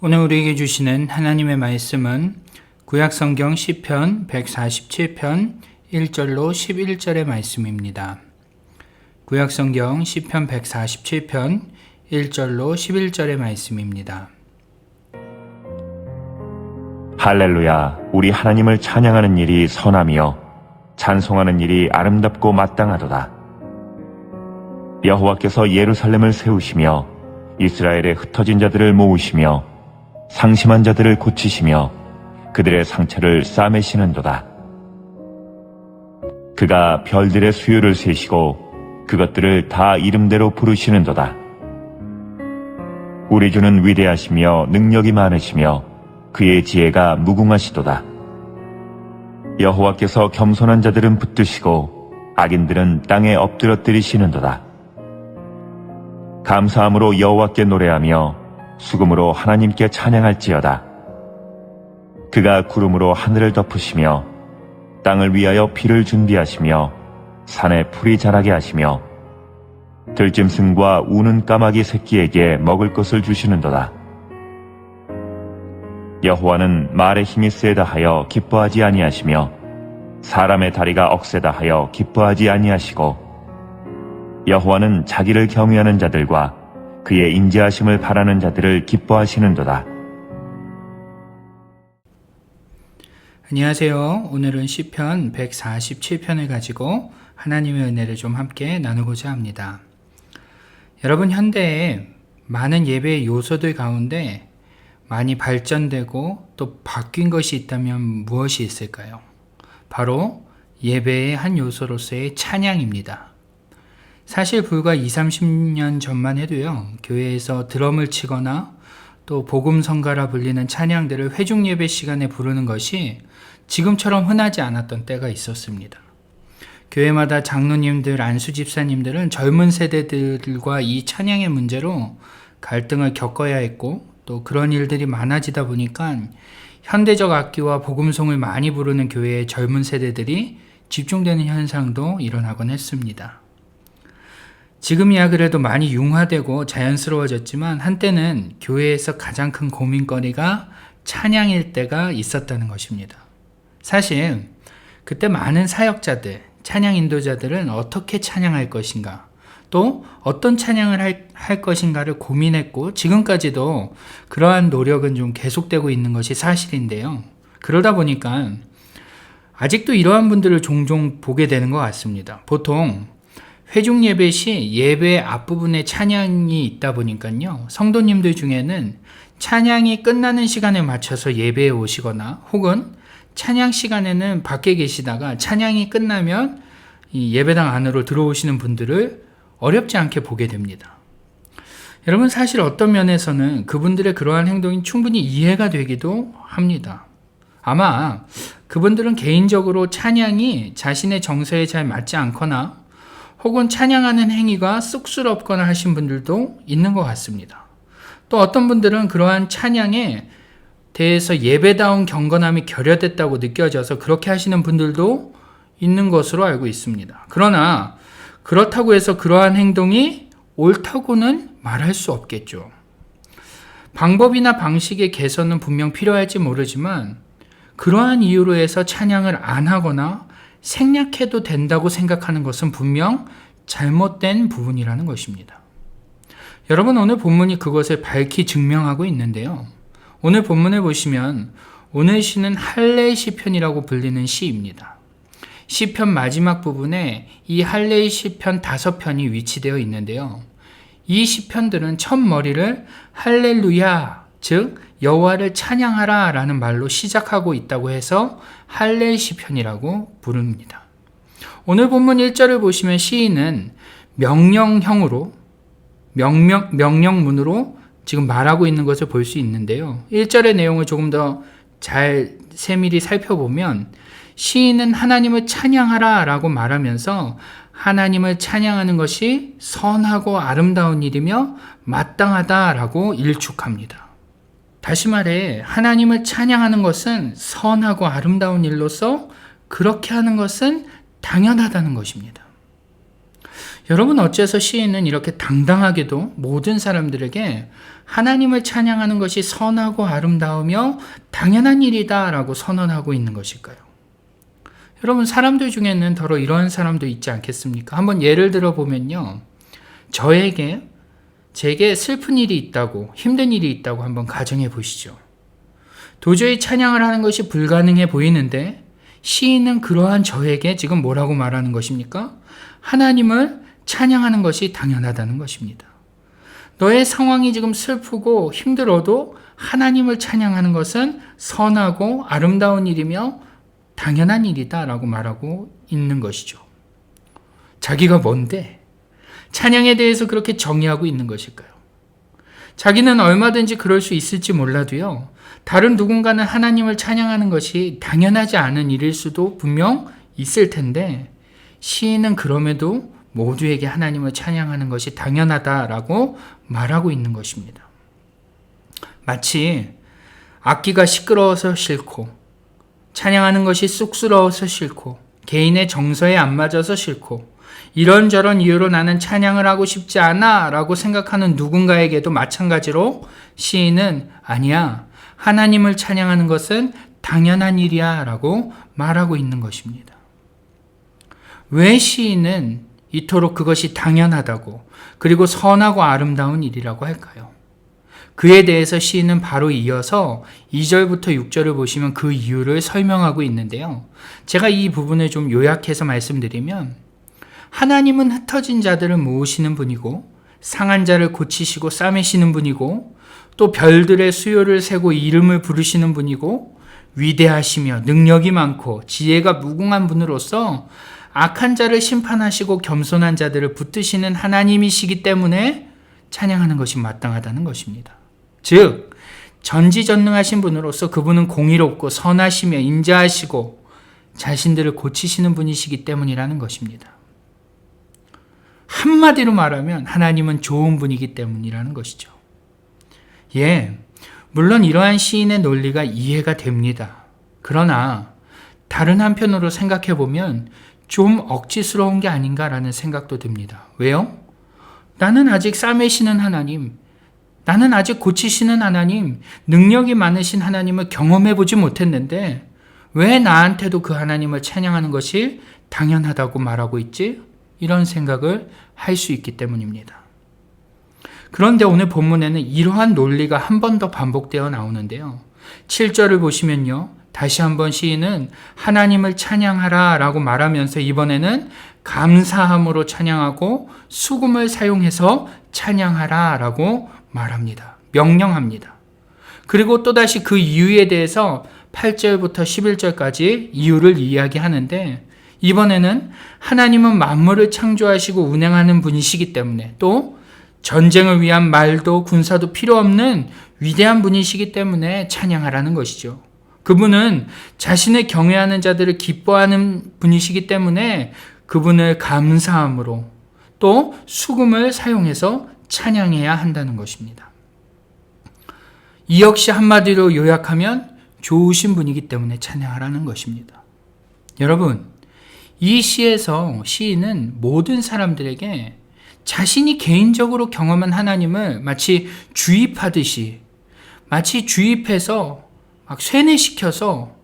오늘 우리에게 주시는 하나님의 말씀은 구약성경 시편 147편 1절로 11절의 말씀입니다. 구약성경 시편 147편 1절로 11절의 말씀입니다. 할렐루야, 우리 하나님을 찬양하는 일이 선하며 찬송하는 일이 아름답고 마땅하도다. 여호와께서 예루살렘을 세우시며 이스라엘의 흩어진 자들을 모으시며 상심한 자들을 고치시며 그들의 상처를 싸매시는도다. 그가 별들의 수요를 세시고 그것들을 다 이름대로 부르시는도다. 우리 주는 위대하시며 능력이 많으시며 그의 지혜가 무궁하시도다. 여호와께서 겸손한 자들은 붙드시고 악인들은 땅에 엎드러뜨리시는도다. 감사함으로 여호와께 노래하며 수금으로 하나님께 찬양할지어다. 그가 구름으로 하늘을 덮으시며 땅을 위하여 비를 준비하시며 산에 풀이 자라게 하시며 들짐승과 우는 까마귀 새끼에게 먹을 것을 주시는도다. 여호와는 말의 힘이 세다 하여 기뻐하지 아니하시며 사람의 다리가 억세다 하여 기뻐하지 아니하시고 여호와는 자기를 경외하는 자들과 그의 인자하심을 바라는 자들을 기뻐하시는도다. 안녕하세요. 오늘은 시편 147편을 가지고 하나님의 은혜를 좀 함께 나누고자 합니다. 여러분, 현대에 많은 예배의 요소들 가운데 많이 발전되고 또 바뀐 것이 있다면 무엇이 있을까요? 바로 예배의 한 요소로서의 찬양입니다. 사실 불과 20-30년 전만 해도요, 교회에서 드럼을 치거나 또 복음성가라 불리는 찬양들을 회중 예배 시간에 부르는 것이 지금처럼 흔하지 않았던 때가 있었습니다. 교회마다 장로님들, 안수 집사님들은 젊은 세대들과 이 찬양의 문제로 갈등을 겪어야 했고, 또 그런 일들이 많아지다 보니까 현대적 악기와 복음송을 많이 부르는 교회의 젊은 세대들이 집중되는 현상도 일어나곤 했습니다. 지금이야 그래도 많이 융화되고 자연스러워졌지만 한때는 교회에서 가장 큰 고민거리가 찬양일 때가 있었다는 것입니다. 사실 그때 많은 사역자들, 찬양 인도자들은 어떻게 찬양할 것인가, 또 어떤 찬양을 할 것인가를 고민했고 지금까지도 그러한 노력은 좀 계속되고 있는 것이 사실인데요. 그러다 보니까 아직도 이러한 분들을 종종 보게 되는 것 같습니다. 보통 회중 예배 시 예배 앞부분에 찬양이 있다 보니까요, 성도님들 중에는 찬양이 끝나는 시간에 맞춰서 예배에 오시거나 혹은 찬양 시간에는 밖에 계시다가 찬양이 끝나면 이 예배당 안으로 들어오시는 분들을 어렵지 않게 보게 됩니다. 여러분, 사실 어떤 면에서는 그분들의 그러한 행동이 충분히 이해가 되기도 합니다. 아마 그분들은 개인적으로 찬양이 자신의 정서에 잘 맞지 않거나 혹은 찬양하는 행위가 쑥스럽거나 하신 분들도 있는 것 같습니다. 또 어떤 분들은 그러한 찬양에 대해서 예배다운 경건함이 결여됐다고 느껴져서 그렇게 하시는 분들도 있는 것으로 알고 있습니다. 그러나 그렇다고 해서 그러한 행동이 옳다고는 말할 수 없겠죠. 방법이나 방식의 개선은 분명 필요할지 모르지만 그러한 이유로 해서 찬양을 안 하거나 생략해도 된다고 생각하는 것은 분명 잘못된 부분이라는 것입니다. 여러분, 오늘 본문이 그것을 밝히 증명하고 있는데요. 오늘 본문을 보시면 오늘 시는 할례 시편이라고 불리는 시입니다. 시편 마지막 부분에 이 할례 시편 5편이 위치되어 있는데요. 이 시편들은 첫 머리를 할렐루야, 즉 여호와를 찬양하라 라는 말로 시작하고 있다고 해서 할례 시편이라고 부릅니다. 오늘 본문 1절을 보시면 시인은 명령형으로 명령문으로 지금 말하고 있는 것을 볼 수 있는데요. 1절의 내용을 조금 더 잘 세밀히 살펴보면 시인은 하나님을 찬양하라 라고 말하면서 하나님을 찬양하는 것이 선하고 아름다운 일이며 마땅하다라고 일축합니다. 다시 말해 하나님을 찬양하는 것은 선하고 아름다운 일로서 그렇게 하는 것은 당연하다는 것입니다. 여러분, 어째서 시인은 이렇게 당당하게도 모든 사람들에게 하나님을 찬양하는 것이 선하고 아름다우며 당연한 일이다 라고 선언하고 있는 것일까요? 여러분, 사람들 중에는 더러 이러한 사람도 있지 않겠습니까? 한번 예를 들어 보면요, 제게 슬픈 일이 있다고, 힘든 일이 있다고 한번 가정해 보시죠. 도저히 찬양을 하는 것이 불가능해 보이는데 시인은 그러한 저에게 지금 뭐라고 말하는 것입니까? 하나님을 찬양하는 것이 당연하다는 것입니다. 너의 상황이 지금 슬프고 힘들어도 하나님을 찬양하는 것은 선하고 아름다운 일이며 당연한 일이다 라고 말하고 있는 것이죠. 자기가 뭔데 찬양에 대해서 그렇게 정의하고 있는 것일까요? 자기는 얼마든지 그럴 수 있을지 몰라도요, 다른 누군가는 하나님을 찬양하는 것이 당연하지 않은 일일 수도 분명 있을 텐데 시인은 그럼에도 모두에게 하나님을 찬양하는 것이 당연하다라고 말하고 있는 것입니다. 마치 악기가 시끄러워서 싫고, 찬양하는 것이 쑥스러워서 싫고, 개인의 정서에 안 맞아서 싫고, 이런저런 이유로 나는 찬양을 하고 싶지 않아 라고 생각하는 누군가에게도 마찬가지로 시인은 아니야, 하나님을 찬양하는 것은 당연한 일이야 라고 말하고 있는 것입니다. 왜 시인은 이토록 그것이 당연하다고, 그리고 선하고 아름다운 일이라고 할까요? 그에 대해서 시인은 바로 이어서 2절부터 6절을 보시면 그 이유를 설명하고 있는데요. 제가 이 부분을 좀 요약해서 말씀드리면, 하나님은 흩어진 자들을 모으시는 분이고, 상한 자를 고치시고 싸매시는 분이고, 또 별들의 수요를 세고 이름을 부르시는 분이고, 위대하시며 능력이 많고 지혜가 무궁한 분으로서 악한 자를 심판하시고 겸손한 자들을 붙드시는 하나님이시기 때문에 찬양하는 것이 마땅하다는 것입니다. 즉, 전지전능하신 분으로서 그분은 공의롭고 선하시며 인자하시고 자신들을 고치시는 분이시기 때문이라는 것입니다. 한마디로 말하면 하나님은 좋은 분이기 때문이라는 것이죠. 물론 이러한 시인의 논리가 이해가 됩니다. 그러나 다른 한편으로 생각해 보면 좀 억지스러운 게 아닌가라는 생각도 듭니다. 왜요? 나는 아직 싸매시는 하나님, 나는 아직 고치시는 하나님, 능력이 많으신 하나님을 경험해 보지 못했는데 왜 나한테도 그 하나님을 찬양하는 것이 당연하다고 말하고 있지? 이런 생각을 할 수 있기 때문입니다. 그런데 오늘 본문에는 이러한 논리가 한 번 더 반복되어 나오는데요. 7절을 보시면요, 다시 한번 시인은 하나님을 찬양하라 라고 말하면서 이번에는 감사함으로 찬양하고 수금을 사용해서 찬양하라 라고 말합니다. 명령합니다. 그리고 또다시 그 이유에 대해서 8절부터 11절까지 이유를 이야기하는데, 이번에는 하나님은 만물을 창조하시고 운행하는 분이시기 때문에, 또 전쟁을 위한 말도 군사도 필요 없는 위대한 분이시기 때문에 찬양하라는 것이죠. 그분은 자신을 경외하는 자들을 기뻐하는 분이시기 때문에 그분을 감사함으로 또 수금을 사용해서 찬양해야 한다는 것입니다. 이 역시 한마디로 요약하면 좋으신 분이기 때문에 찬양하라는 것입니다. 여러분, 이 시에서 시인은 모든 사람들에게 자신이 개인적으로 경험한 하나님을 마치 주입해서 막 쇠뇌시켜서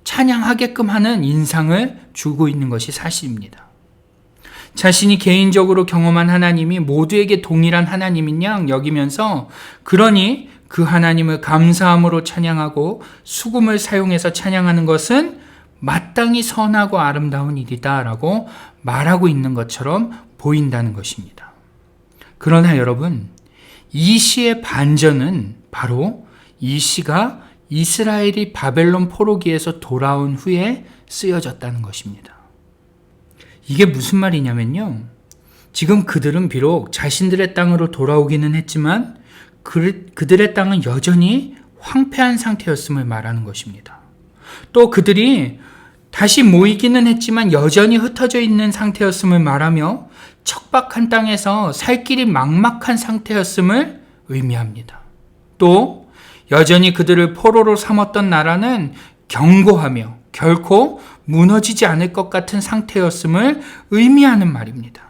찬양하게끔 하는 인상을 주고 있는 것이 사실입니다. 자신이 개인적으로 경험한 하나님이 모두에게 동일한 하나님인 양 여기면서, 그러니 그 하나님을 감사함으로 찬양하고 수금을 사용해서 찬양하는 것은 마땅히 선하고 아름다운 일이다 라고 말하고 있는 것처럼 보인다는 것입니다. 그러나 여러분, 이 시의 반전은 바로 이 시가 이스라엘이 바벨론 포로기에서 돌아온 후에 쓰여졌다는 것입니다. 이게 무슨 말이냐면요, 지금 그들은 비록 자신들의 땅으로 돌아오기는 했지만 그들의 땅은 여전히 황폐한 상태였음을 말하는 것입니다. 또 그들이 다시 모이기는 했지만 여전히 흩어져 있는 상태였음을 말하며 척박한 땅에서 살 길이 막막한 상태였음을 의미합니다. 또 여전히 그들을 포로로 삼았던 나라는 견고하며 결코 무너지지 않을 것 같은 상태였음을 의미하는 말입니다.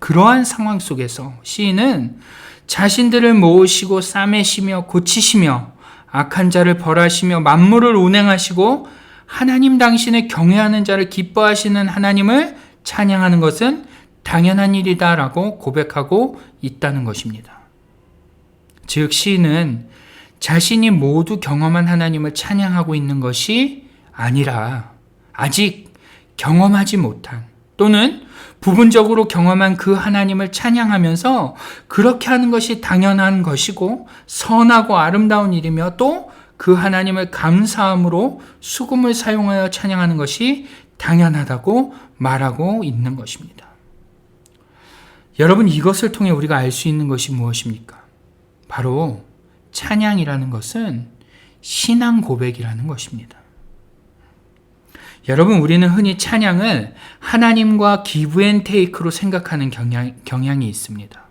그러한 상황 속에서 시인은 자신들을 모으시고 싸매시며 고치시며 악한 자를 벌하시며 만물을 운행하시고 하나님 당신을 경외하는 자를 기뻐하시는 하나님을 찬양하는 것은 당연한 일이다라고 고백하고 있다는 것입니다. 즉 시인은 자신이 모두 경험한 하나님을 찬양하고 있는 것이 아니라 아직 경험하지 못한 또는 부분적으로 경험한 그 하나님을 찬양하면서 그렇게 하는 것이 당연한 것이고 선하고 아름다운 일이며 또 그 하나님을 감사함으로 수금을 사용하여 찬양하는 것이 당연하다고 말하고 있는 것입니다. 여러분, 이것을 통해 우리가 알 수 있는 것이 무엇입니까? 바로 찬양이라는 것은 신앙 고백이라는 것입니다. 여러분, 우리는 흔히 찬양을 하나님과 기브앤테이크로 생각하는 경향이 있습니다.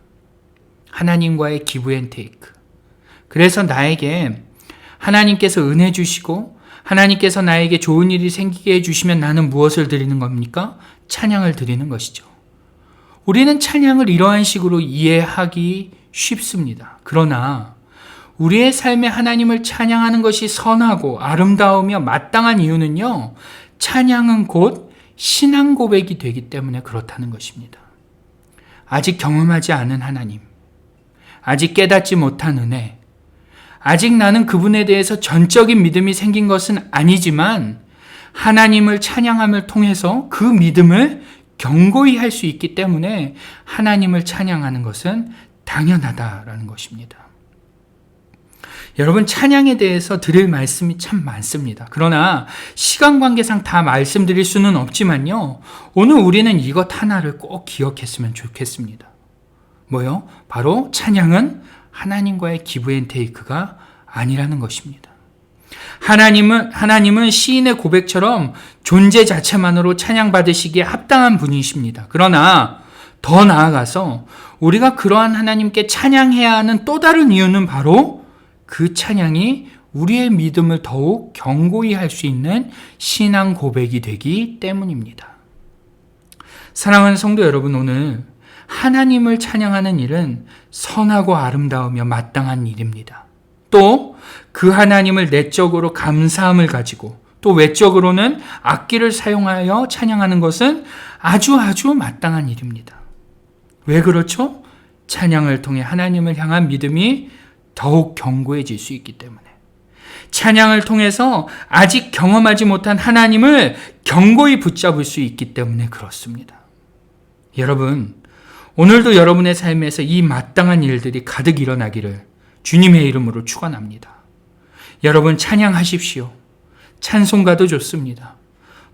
하나님과의 기브앤테이크. 그래서 나에게 하나님께서 은혜 주시고 하나님께서 나에게 좋은 일이 생기게 해주시면 나는 무엇을 드리는 겁니까? 찬양을 드리는 것이죠. 우리는 찬양을 이러한 식으로 이해하기 쉽습니다. 그러나 우리의 삶에 하나님을 찬양하는 것이 선하고 아름다우며 마땅한 이유는요, 찬양은 곧 신앙 고백이 되기 때문에 그렇다는 것입니다. 아직 경험하지 않은 하나님, 아직 깨닫지 못한 은혜, 아직 나는 그분에 대해서 전적인 믿음이 생긴 것은 아니지만 하나님을 찬양함을 통해서 그 믿음을 견고히 할 수 있기 때문에 하나님을 찬양하는 것은 당연하다라는 것입니다. 여러분, 찬양에 대해서 드릴 말씀이 참 많습니다. 그러나 시간 관계상 다 말씀드릴 수는 없지만요, 오늘 우리는 이것 하나를 꼭 기억했으면 좋겠습니다. 뭐요? 바로 찬양은 하나님과의 기브앤테이크가 아니라는 것입니다. 하나님은 시인의 고백처럼 존재 자체만으로 찬양받으시기에 합당한 분이십니다. 그러나 더 나아가서 우리가 그러한 하나님께 찬양해야 하는 또 다른 이유는 바로 그 찬양이 우리의 믿음을 더욱 견고히 할 수 있는 신앙 고백이 되기 때문입니다. 사랑하는 성도 여러분, 오늘 하나님을 찬양하는 일은 선하고 아름다우며 마땅한 일입니다. 또 그 하나님을 내적으로 감사함을 가지고 또 외적으로는 악기를 사용하여 찬양하는 것은 아주 마땅한 일입니다. 왜 그렇죠? 찬양을 통해 하나님을 향한 믿음이 더욱 견고해질 수 있기 때문에, 찬양을 통해서 아직 경험하지 못한 하나님을 견고히 붙잡을 수 있기 때문에 그렇습니다. 여러분, 오늘도 여러분의 삶에서 이 마땅한 일들이 가득 일어나기를 주님의 이름으로 축원합니다. 여러분, 찬양하십시오. 찬송가도 좋습니다.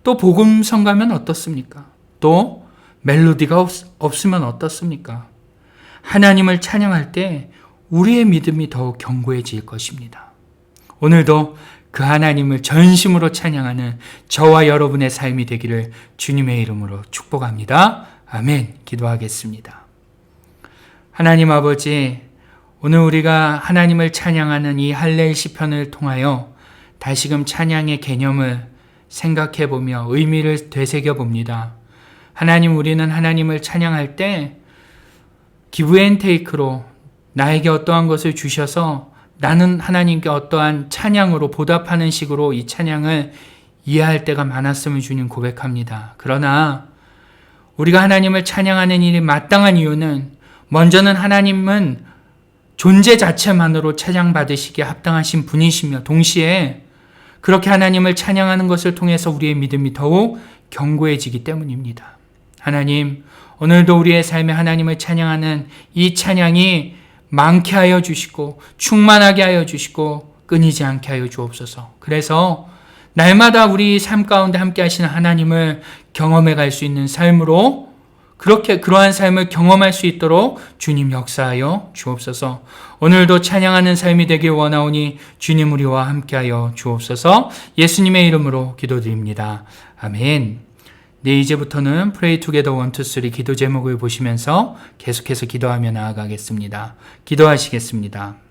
또 복음성 가면 어떻습니까? 또 멜로디가 없으면 어떻습니까? 하나님을 찬양할 때 우리의 믿음이 더욱 견고해질 것입니다. 오늘도 그 하나님을 전심으로 찬양하는 저와 여러분의 삶이 되기를 주님의 이름으로 축복합니다. 아멘. 기도하겠습니다. 하나님 아버지, 오늘 우리가 하나님을 찬양하는 이 할렐 시편을 통하여 다시금 찬양의 개념을 생각해보며 의미를 되새겨봅니다. 하나님, 우리는 하나님을 찬양할 때 기브앤테이크로 나에게 어떠한 것을 주셔서 나는 하나님께 어떠한 찬양으로 보답하는 식으로 이 찬양을 이해할 때가 많았음을 주님 고백합니다. 그러나 우리가 하나님을 찬양하는 일이 마땅한 이유는 먼저는 하나님은 존재 자체만으로 찬양받으시기에 합당하신 분이시며 동시에 그렇게 하나님을 찬양하는 것을 통해서 우리의 믿음이 더욱 견고해지기 때문입니다. 하나님, 오늘도 우리의 삶에 하나님을 찬양하는 이 찬양이 많게 하여 주시고 충만하게 하여 주시고 끊이지 않게 하여 주옵소서. 그래서 날마다 우리 삶 가운데 함께 하시는 하나님을 경험해 갈 수 있는 삶으로 그러한 삶을 경험할 수 있도록 주님 역사하여 주옵소서. 오늘도 찬양하는 삶이 되길 원하오니 주님 우리와 함께하여 주옵소서. 예수님의 이름으로 기도드립니다. 아멘. 네, 이제부터는 Pray Together 1, 2, 3 기도 제목을 보시면서 계속해서 기도하며 나아가겠습니다. 기도하시겠습니다.